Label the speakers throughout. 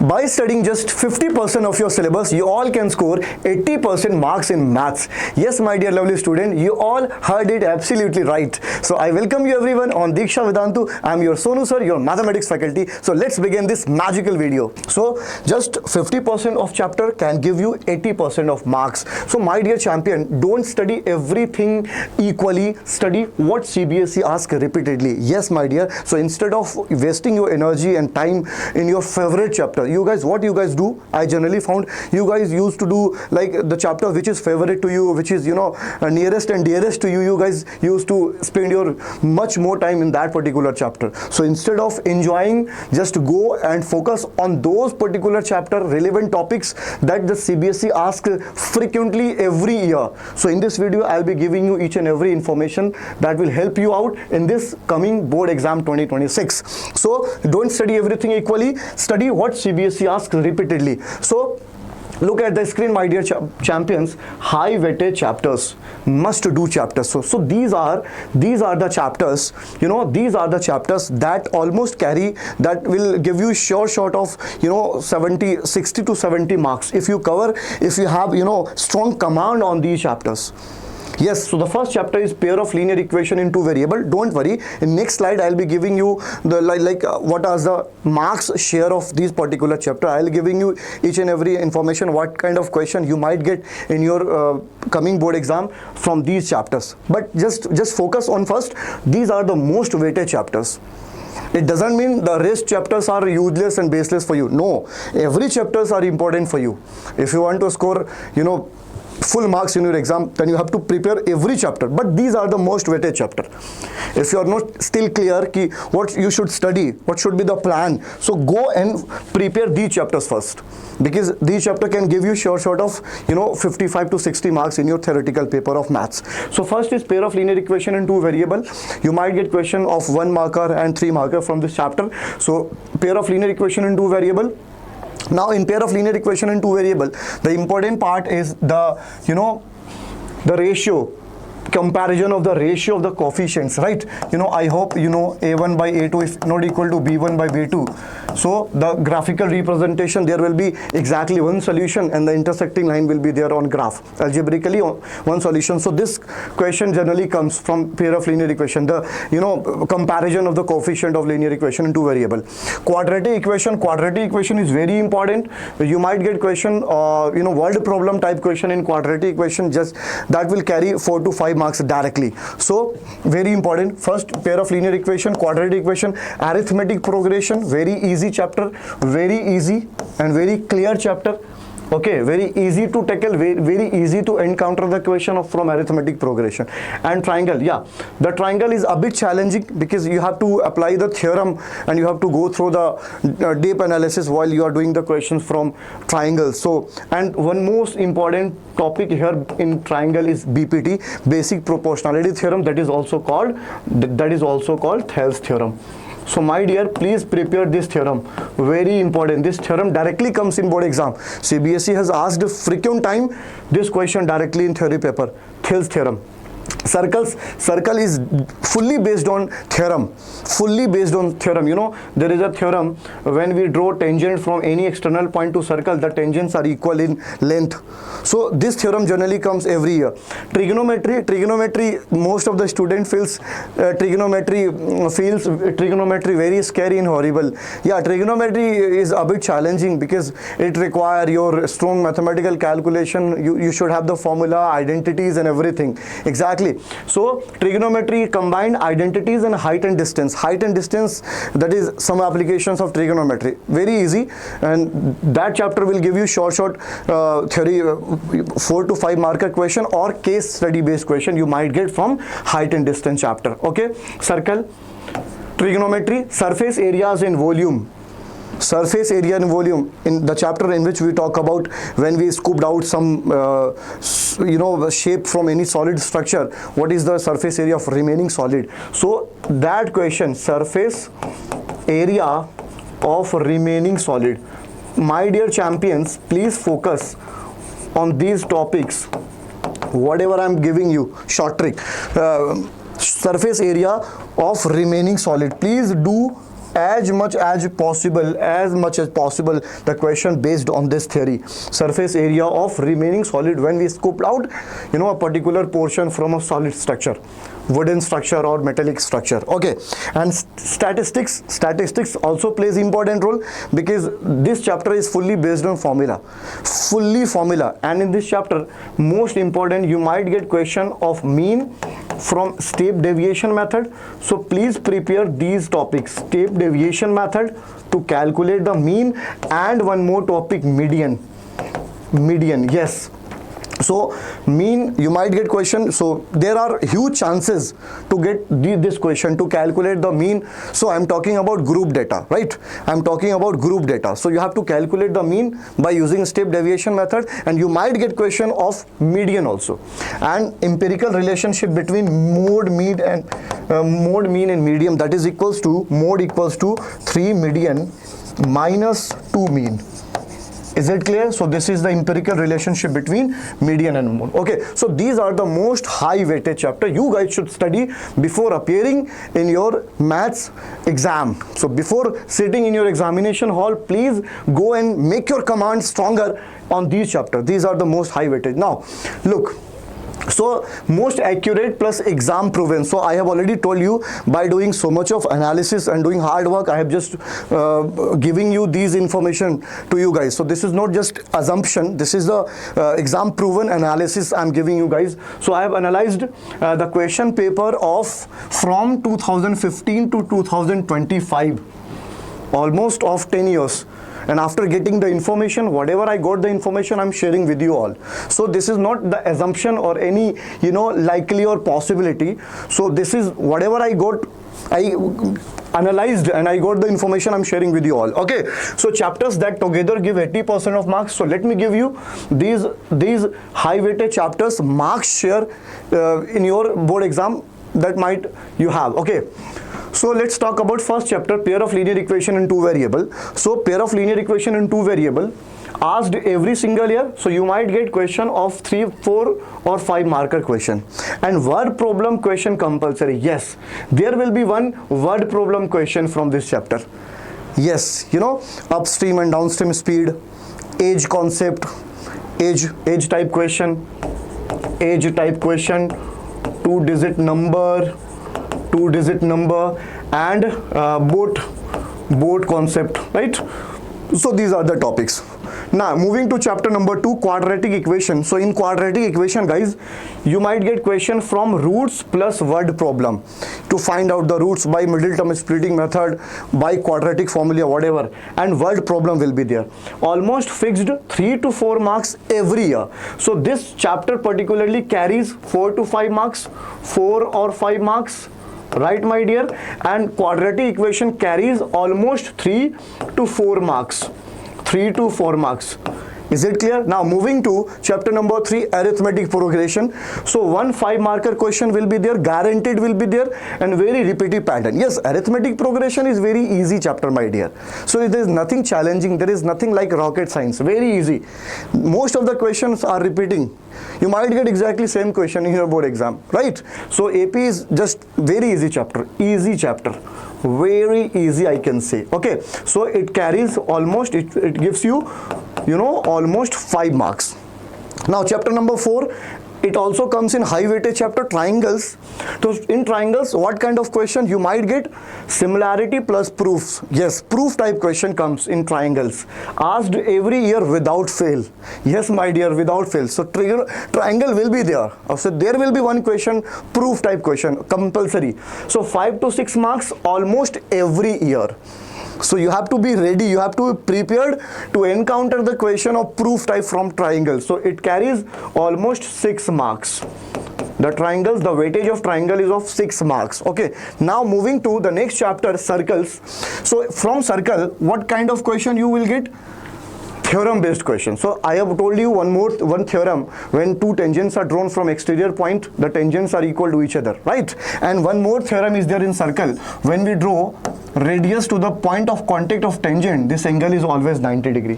Speaker 1: By studying just 50% of your syllabus, you all can score 80% marks in maths. Yes, my dear lovely student, you all heard it absolutely right. So I welcome you everyone on Deeksha Vedantu. I am your Sonu Sir, your mathematics faculty. So let's begin this magical video. So just 50% of chapter can give you 80% of marks. So my dear champion, don't study everything equally. Study what CBSE asks repeatedly. Yes, my dear. So instead of wasting your energy and time in your favorite chapter, what you guys do, I generally found you guys used to do like the chapter which is favorite to you, which is nearest and dearest to you. You guys used to spend your much more time in that particular chapter. So instead of enjoying, just go and focus on those particular chapter relevant topics that the CBSE asks frequently every year. So in this video, I'll be giving you each and every information that will help you out in this coming board exam 2026. So don't study everything equally. Study what CBSE asks repeatedly. So look at the screen, my dear champions. High weightage chapters, must do chapters. So these are the chapters, these are the chapters that almost carry, that will give you short of 60 to 70 marks if you have strong command on these chapters. Yes, so the first chapter is pair of linear equation in two variable. Don't worry, in next slide I'll be giving you the what are the marks share of this particular chapter. I'll be giving you each and every information, what kind of question you might get in your coming board exam from these chapters. But just focus on first, these are the most weighted chapters. It doesn't mean the rest chapters are useless and baseless for you. No, every chapters are important for you. If you want to score full marks in your exam, then you have to prepare every chapter, but these are the most weighted chapter. If you are not still clear what you should study, what should be the plan, so go and prepare these chapters first, because these chapter can give you short of 55 to 60 marks in your theoretical paper of maths. So first is pair of linear equation in two variable. You might get question of 1 marker and 3 marker from this chapter. So pair of linear equation in two variable. Now in pair of linear equation in two variable, the important part is the ratio, comparison of the ratio of the coefficients, right? I hope a1 by a2 is not equal to b1 by b2. So the graphical representation, there will be exactly one solution and the intersecting line will be there on graph. Algebraically one solution. So this question generally comes from pair of linear equation, the comparison of the coefficient of linear equation in two variable. Quadratic equation is very important. You might get question word problem type question in quadratic equation, just that will carry 4 to 5 marks directly. So very important. First, pair of linear equation, quadratic equation, arithmetic progression, very easy chapter, very easy and very clear chapter. Okay, very easy to tackle, very easy to encounter the question from arithmetic progression. And triangle, yeah, the triangle is a bit challenging because you have to apply the theorem and you have to go through the deep analysis while you are doing the questions from triangles. So, and one most important topic here in triangle is BPT, basic proportionality theorem, that is also called Thales theorem. So my dear, please prepare this theorem, very important. This theorem directly comes in board exam. CBSE has asked frequent time this question directly in theory paper, Thales theorem. Circle is fully based on theorem. There is a theorem, when we draw tangent from any external point to circle, the tangents are equal in length. So this theorem generally comes every year. Trigonometry, most of the student feels trigonometry very scary and horrible. Yeah, trigonometry is a bit challenging because it requires your strong mathematical calculation. You should have the formula, identities and everything. Exactly. So trigonometry combined identities and height and distance. That is some applications of trigonometry. Very easy, and that chapter will give you short theory 4 to 5 marker question or case study based question you might get from height and distance chapter. Okay, circle, trigonometry, surface areas and volume. Surface area and volume, in the chapter in which we talk about when we scooped out some shape from any solid structure, what is the surface area of remaining solid. So that question, surface area of remaining solid. My dear champions, please focus on these topics, whatever I'm giving you, short trick. Surface area of remaining solid, please do as much as possible, the question based on this theory. Surface area of remaining solid when we scooped out, a particular portion from a solid structure, wooden structure or metallic structure. Okay, and statistics also plays important role, because this chapter is fully based on formula, and in this chapter, most important, you might get question of mean from step deviation method. So please prepare these topics: step deviation method to calculate the mean, and one more topic, median. Yes, so mean, you might get question. So there are huge chances to get this question, to calculate the mean. So I'm talking about group data, right? So you have to calculate the mean by using step deviation method, and you might get question of median also, and empirical relationship between mode mean and medium, that is equals to mode equals to 3 median minus 2 mean. Is it clear? So this is the empirical relationship between median and mode. Okay, so these are the most high weightage chapter you guys should study before appearing in your maths exam. So before sitting in your examination hall, please go and make your command stronger on these chapters. These are the most high weightage. Now look, so most accurate plus exam proven. So I have already told you, by doing so much of analysis and doing hard work, I have just giving you these information to you guys. So this is not just assumption, this is the exam proven analysis I'm giving you guys. So I have analyzed the question paper of from 2015 to 2025, almost of 10 years. And after getting the information, whatever I got the information, I'm sharing with you all. So this is not the assumption or any, likely or possibility. So this is whatever I got, I analyzed and I got the information, I'm sharing with you all. Okay, so chapters that together give 80% of marks. So let me give you these high weighted chapters marks share in your board exam that might you have. Okay, so let's talk about first chapter, pair of linear equation in two variable. So pair of linear equation in two variable asked every single year. So you might get question of 3, 4 or 5 marker question, and word problem question compulsory. Yes, there will be one word problem question from this chapter. Yes, upstream and downstream speed, age concept, age type question, 2-digit number, and boat concept, right? So these are the topics. Now moving to chapter number 2, quadratic equation. So in quadratic equation, guys, you might get question from roots plus word problem, to find out the roots by middle term splitting method, by quadratic formula, whatever, and word problem will be there. Almost fixed 3 to 4 marks every year. So this chapter particularly carries 4 to 5 marks, 4 or 5 marks, right, my dear? And quadratic equation carries almost 3 to 4 marks. Is it clear? Now moving to chapter number 3, arithmetic progression. So one 5 marker question will be there, guaranteed will be there, and very repetitive pattern. Yes, arithmetic progression is very easy chapter, my dear. So there is nothing challenging, there is nothing like rocket science, very easy. Most of the questions are repeating. You might get exactly same question in your board exam, right? So AP is just very easy chapter, very easy, I can say. Okay, so it carries almost, it gives you, almost 5 marks. Now chapter number 4, it also comes in high weightage chapter, triangles. So in triangles, what kind of question you might get? Similarity plus proofs. Yes, proof type question comes in triangles, asked every year without fail. Yes, my dear, without fail. So triangle will be there. So there will be one question, proof type question, compulsory. So 5 to 6 marks almost every year. So you have to be ready, you have to be prepared to encounter the question of proof type from triangle. So it carries almost 6 marks. The triangles, the weightage of triangle is of 6 marks. Okay, now moving to the next chapter, circles. So from circle, what kind of question you will get? Theorem based question. So I have told you one theorem, when two tangents are drawn from exterior point, the tangents are equal to each other, right? And one more theorem is there in circle, when we draw radius to the point of contact of tangent, this angle is always 90 degree.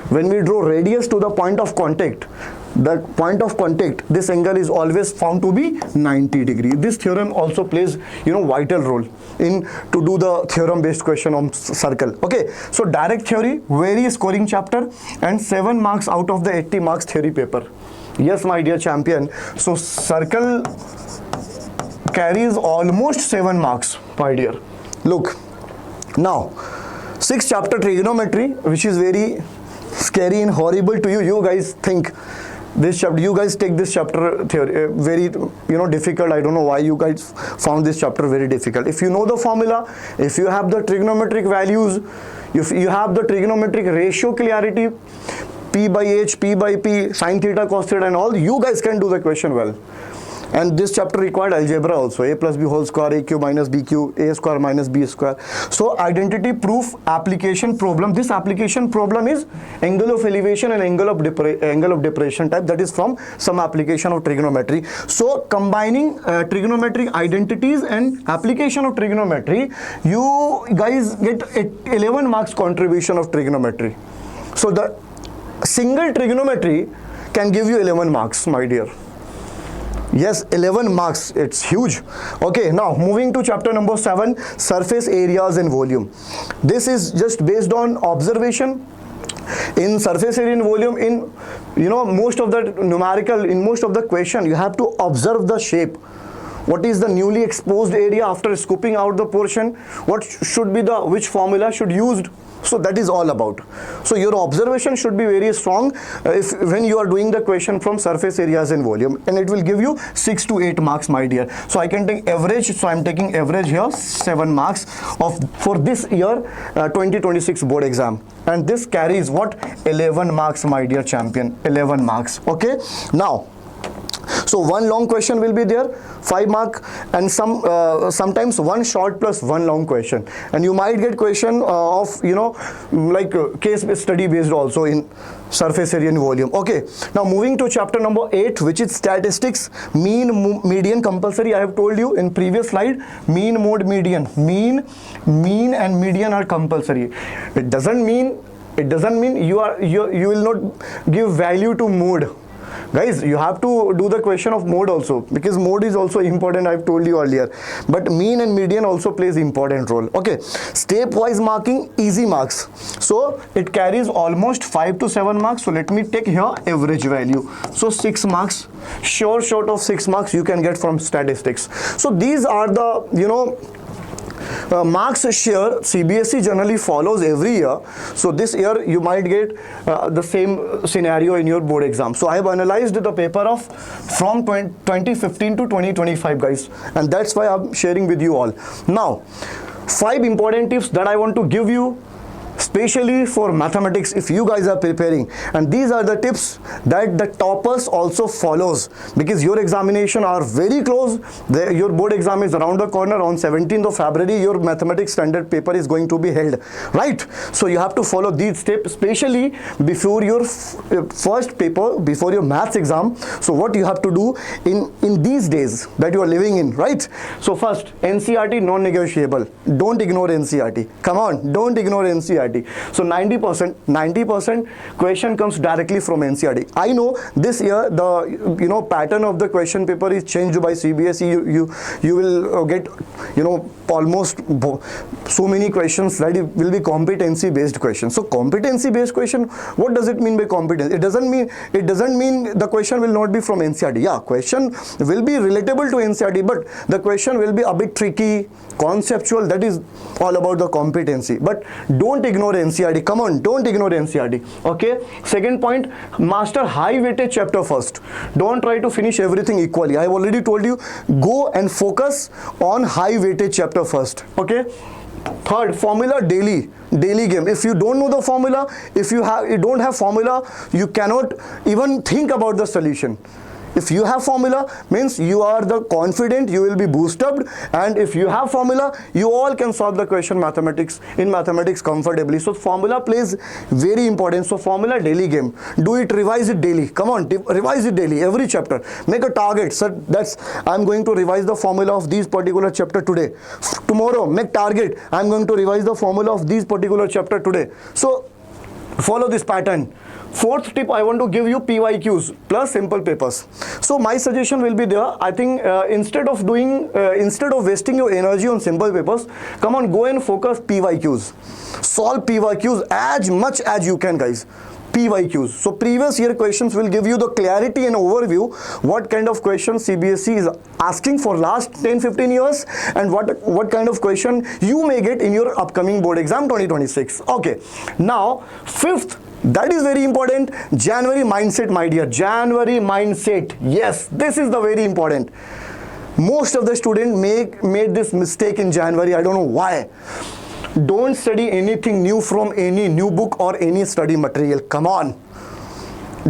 Speaker 1: When we draw radius to the point of contact, the point of contact, this angle is always found to be 90 degree. This theorem also plays, vital role in to do the theorem based question on circle. Okay, so direct theory, very scoring chapter, and 7 marks out of the 80 marks theory paper. Yes, my dear champion. So circle carries almost 7 marks, my dear. Look, now 6th chapter trigonometry, which is very scary and horrible to you. You guys think this chapter, you guys take this chapter theory very difficult. I don't know why you guys found this chapter very difficult. If you know the formula, if you have the trigonometric values, if you have the trigonometric ratio clarity, p by h, p by p, sin theta, cos theta and all, you guys can do the question well. And this chapter required algebra also, a plus b whole square, a cube minus b cube, a square minus b square. So identity proof application problem. This application problem is angle of elevation and angle of depression type, that is from some application of trigonometry. So combining trigonometric identities and application of trigonometry, you guys get 11 marks contribution of trigonometry. So the single trigonometry can give you 11 marks, my dear. Yes, 11 marks, it's huge. Okay, now moving to chapter number 7, surface areas and volume. This is just based on observation. In surface area and volume, in most of the numerical, in most of the question, you have to observe the shape. What is the newly exposed area after scooping out the portion? What should be the, which formula should used? So that is all about. So your observation should be very strong when you are doing the question from surface areas and volume, and it will give you 6 to 8 marks, my dear. So I can take average. So I am taking average here, 7 marks for this year 2026 board exam, and this carries what, 11 marks, my dear champion, 11 marks. Okay, now. So one long question will be there, 5 mark, and sometimes one short plus one long question, and you might get question of like case study based also in surface area and volume. Okay, now moving to chapter number 8, which is statistics, mean, median compulsory. I have told you in previous slide, mean, mode, median. Mean and median are compulsory. It doesn't mean you will not give value to mode. Guys, you have to do the question of mode also, because mode is also important, I've told you earlier. But mean and median also plays important role. Okay, stepwise marking, easy marks. So it carries almost 5 to 7 marks. So let me take here average value. So 6 marks, short of 6 marks you can get from statistics. So these are the, marks share CBSE generally follows every year. So this year you might get the same scenario in your board exam. So I have analyzed the paper from 2015 to 2025, guys, and that's why I'm sharing with you all. Now, 5 important tips that I want to give you, especially for mathematics, if you guys are preparing, and these are the tips that the toppers also follows, because your examination are very close. Your board exam is around the corner. On 17th of February your mathematics standard paper is going to be held, right? So you have to follow these steps, especially before your first paper, before your maths exam. So what you have to do in these days that you are living in, right? So first, NCERT non-negotiable. Don't ignore NCERT. Come on, don't ignore NCERT. So 90% question comes directly from NCERT. I know this year the pattern of the question paper is changed by CBSE. You will get almost so many questions that will be competency based questions. So competency based question, what does it mean by competence? It doesn't mean the question will not be from NCERT. Yeah, question will be relatable to NCERT, but the question will be a bit tricky, conceptual. That is all about the competency. But don't ignore NCERT. Come on, don't ignore NCERT. Okay. Second point, master high weightage chapter first. Don't try to finish everything equally. I have already told you, go and focus on high weightage chapter first. Okay. Third, formula daily game. If you don't know the formula, if you don't have formula, you cannot even think about the solution. If you have formula, means you are the confident, you will be boosted, and if you have formula, you all can solve the question in mathematics comfortably. So formula plays very important. So formula daily game. Do it, revise it daily. Come on, revise it daily, every chapter. Make a target. So that's, I'm going to revise the formula of these particular chapter today. Tomorrow, make target. I'm going to revise the formula of these particular chapter today. So follow this pattern. Fourth tip, I want to give you PYQs plus simple papers. So my suggestion will be there. I think instead of wasting your energy on simple papers, come on, go and focus PYQs. Solve PYQs as much as you can, guys. PYQs. So previous year questions will give you the clarity and overview what kind of questions CBSE is asking for last 10-15 years and what kind of question you may get in your upcoming board exam 2026. Okay. Now, fifth, that is very important, January mindset, my dear. January mindset. Yes, this is the very important. Most of the students made this mistake in January. I don't know why. Don't study anything new from any new book or any study material. Come on.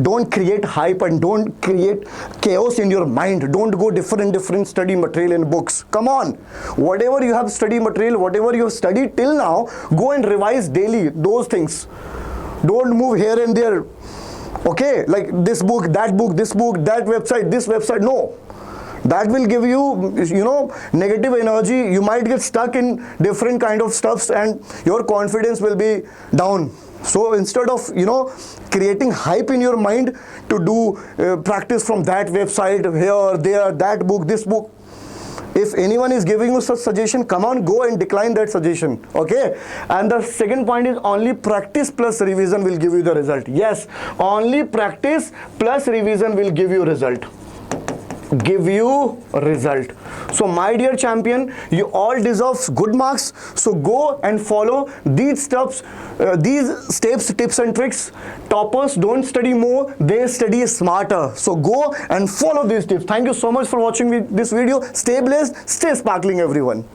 Speaker 1: Don't create hype and don't create chaos in your mind. Don't go different study material and books. Come on. Whatever you have study material, whatever you have studied till now, go and revise daily those things. Don't move here and there. Okay, like this book, that website, this website. No. That will give you, negative energy. You might get stuck in different kind of stuffs and your confidence will be down. So instead of, creating hype in your mind to do practice from that website, here, there, that book, this book. If anyone is giving you such suggestion, come on, go and decline that suggestion. Okay. And the second point is only practice plus revision will give you the result. Yes, only practice plus revision will give you result. So my dear champion, you all deserve good marks. So go and follow these steps, tips and tricks. Toppers don't study more, they study smarter. So go and follow these tips. Thank you so much for watching this video. Stay blessed, stay sparkling, everyone.